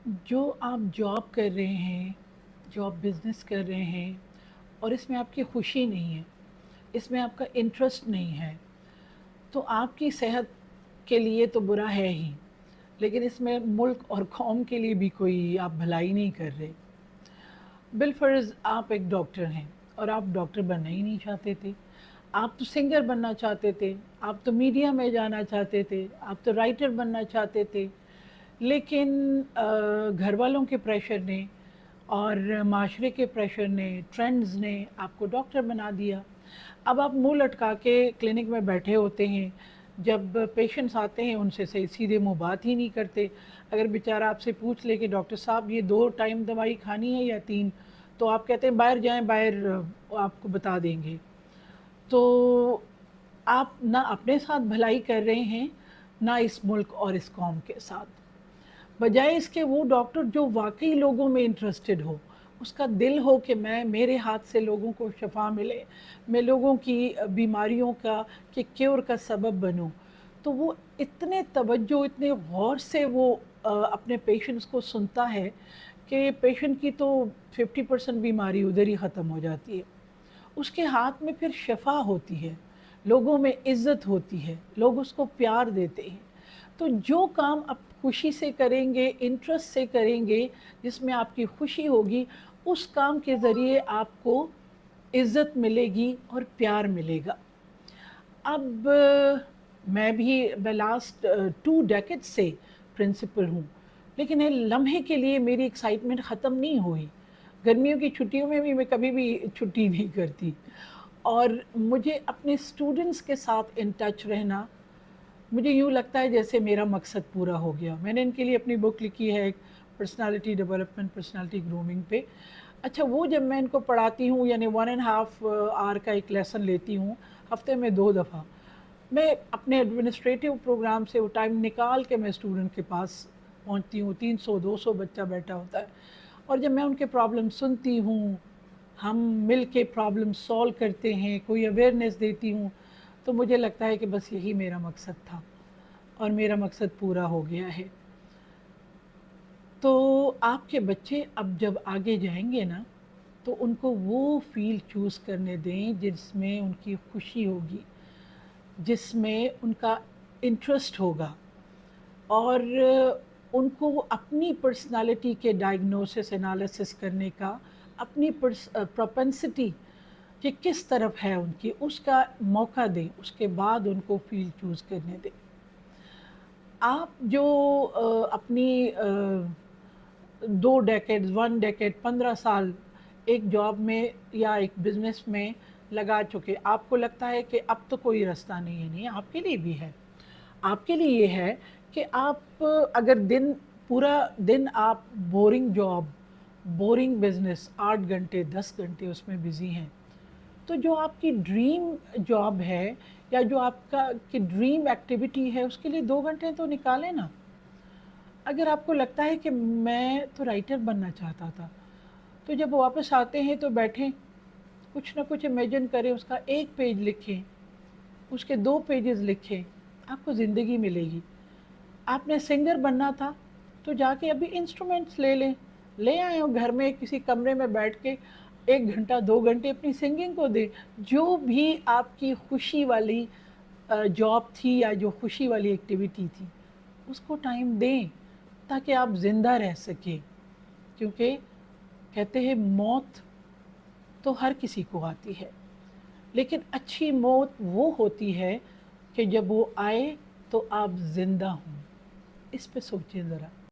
जो आप जॉब कर रहे हैं, जो आप बिज़नेस कर रहे हैं और इसमें आपकी खुशी नहीं है, इसमें आपका इंटरेस्ट नहीं है, तो आपकी सेहत के लिए तो बुरा है ही, लेकिन इसमें मुल्क और कौम के लिए भी कोई आप भलाई नहीं कर रहे। बिलफ़र्ज़ आप एक डॉक्टर हैं और आप डॉक्टर बनना ही नहीं चाहते थे। आप तो सिंगर बनना चाहते थे, आप तो मीडिया में जाना चाहते थे, आप तो राइटर बनना चाहते थे। लेकिन घर वालों के प्रेशर ने और माशरे के प्रेशर ने, ट्रेंड्स ने आपको डॉक्टर बना दिया। अब आप मुँह लटका के क्लिनिक में बैठे होते हैं। जब पेशेंट्स आते हैं उनसे सही सीधे मुँह बात ही नहीं करते। अगर बेचारा आपसे पूछ ले कि डॉक्टर साहब ये 2 टाइम दवाई खानी है या 3, तो आप कहते हैं बाहर जाएँ, बाहर आपको बता देंगे। तो आप ना अपने साथ भलाई कर रहे हैं, ना इस मुल्क और इस कौम के साथ। बजाय इसके वो डॉक्टर जो वाक़ई लोगों में इंटरेस्टेड हो, उसका दिल हो कि मैं मेरे हाथ से लोगों को शफ़ा मिले, मैं लोगों की बीमारियों का के क्योर का सबब बनूँ। तो वो इतने तवज्जो, इतने गौर से वो अपने पेशेंट्स को सुनता है कि पेशेंट की तो 50% बीमारी उधर ही ख़त्म हो जाती है। उसके हाथ में फिर शफ़ा होती है, लोगों में इज़्ज़त होती है, लोग उसको प्यार देते हैं। तो जो काम आप खुशी से करेंगे, इंटरेस्ट से करेंगे, जिसमें आपकी खुशी होगी, उस काम के ज़रिए आपको इज़्ज़त मिलेगी और प्यार मिलेगा। अब मैं लास्ट 2 डेकेड्स से प्रिंसिपल हूँ, लेकिन ये लम्हे के लिए मेरी एक्साइटमेंट ख़त्म नहीं हुई। गर्मियों की छुट्टियों में भी मैं कभी भी छुट्टी नहीं करती और मुझे अपने स्टूडेंट्स के साथ इन टच रहना, मुझे यूँ लगता है जैसे मेरा मकसद पूरा हो गया। मैंने इनके लिए अपनी बुक लिखी है, एक पर्सनैलिटी डेवलपमेंट, पर्सनैलिटी ग्रूमिंग पे। अच्छा, वो जब मैं इनको पढ़ाती हूँ यानी 1 एंड हाफ आवर का एक लेसन लेती हूँ, हफ़्ते में 2 दफ़ा। मैं अपने एडमिनिस्ट्रेटिव प्रोग्राम से वो टाइम निकाल के मैं स्टूडेंट के पास पहुँचती हूँ, 300-200 बच्चा बैठा होता है और जब मैं उनके प्रॉब्लम सुनती हूँ, हम मिल के प्रॉब्लम सॉल्व करते हैं, कोई अवेयरनेस देती हूँ, तो मुझे लगता है कि बस यही मेरा मकसद था और मेरा मकसद पूरा हो गया है। तो आपके बच्चे अब जब आगे जाएँगे ना, तो उनको वो फ़ील्ड चूज़ करने दें जिसमें उनकी खुशी होगी, जिसमें उनका इंटरेस्ट होगा और उनको वो अपनी पर्सनैलिटी के डायग्नोसिस एनालिसिस करने का, अपनी प्रोपेंसिटी कि किस तरफ है उनकी, उसका मौका दें, उसके बाद उनको फ़ील्ड चूज़ करने दें। आप जो अपनी 2 डेकेड्स, 1 डेकेड, 15 साल एक जॉब में या एक बिज़नेस में लगा चुके, आपको लगता है कि अब तो कोई रास्ता नहीं है, नहीं आपके लिए भी है। आपके लिए ये है कि आप अगर पूरा दिन आप बोरिंग जॉब, बोरिंग बिज़नेस 8 घंटे, 10 घंटे उसमें बिज़ी हैं, तो जो आपकी ड्रीम जॉब है या जो आपका की ड्रीम एक्टिविटी है, उसके लिए 2 घंटे तो निकालें ना। अगर आपको लगता है कि मैं तो राइटर बनना चाहता था, तो जब वापस आते हैं तो बैठें, कुछ ना कुछ इमेजिन करें, उसका 1 पेज लिखें, उसके 2 पेजेज़ लिखें, आपको ज़िंदगी मिलेगी। आपने सिंगर बनना था, तो जाके अभी इंस्ट्रूमेंट्स ले लें, ले आएँ और घर में किसी कमरे में बैठ के 1 घंटा, 2 घंटे अपनी सिंगिंग को दें। जो भी आपकी खुशी वाली जॉब थी या जो खुशी वाली एक्टिविटी थी, उसको टाइम दें, ताकि आप ज़िंदा रह सकें। क्योंकि कहते हैं मौत तो हर किसी को आती है, लेकिन अच्छी मौत वो होती है कि जब वो आए तो आप ज़िंदा हों। इस पे सोचिए ज़रा।